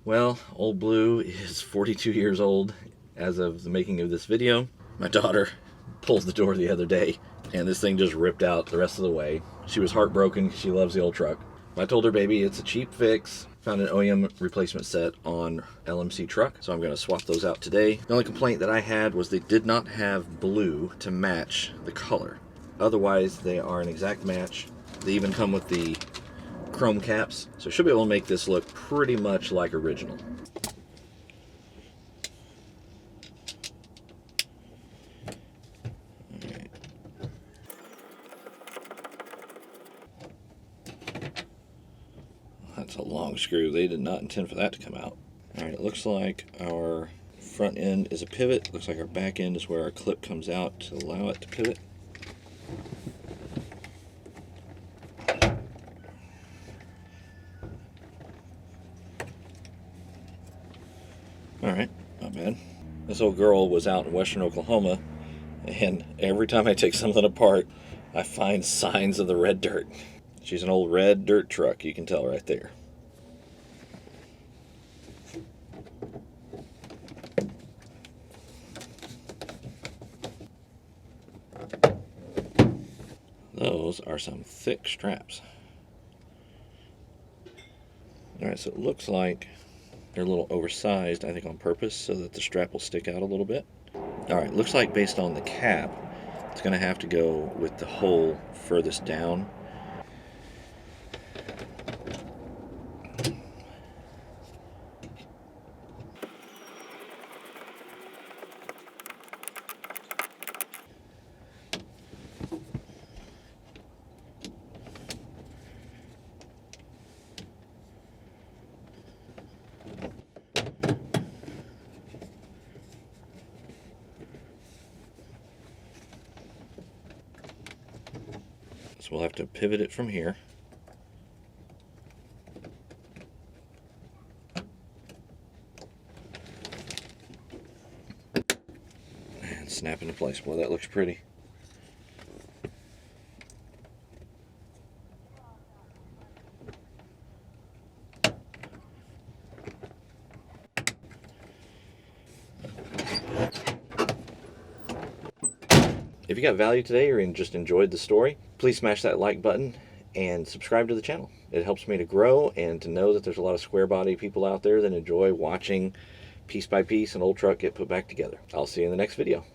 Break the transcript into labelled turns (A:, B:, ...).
A: Well, Old Blue is 42 years old as of the making of this video. My daughter pulled the door the other day and this thing just ripped out the rest of the way. She was heartbroken because she loves the old truck. I told her, baby, it's a cheap fix. Found an OEM replacement set on LMC Truck, so I'm going to swap those out today. The only complaint that I had was they did not have blue to match the color. Otherwise, they are an exact match. They even come with the chrome caps, so should be able to make this look pretty much like original. That's a long screw. They did not intend for that to come out. Alright, it looks like our front end is a pivot. Looks like our back end is where our clip comes out to allow it to pivot. Alright, not bad. This old girl was out in western Oklahoma, and every time I take something apart, I find signs of the red dirt. She's an old red dirt truck, you can tell right there. Those are some thick straps. Alright, so it looks like they're a little oversized, I think on purpose, so that the strap will stick out a little bit. Alright, looks like based on the cap, it's going to have to go with the hole furthest down. So we'll have to pivot it from here. And snap into place. Boy, that looks pretty. If you got value today or just enjoyed the story, please smash that like button and subscribe to the channel. It helps me to grow and to know that there's a lot of square body people out there that enjoy watching piece by piece an old truck get put back together. I'll see you in the next video.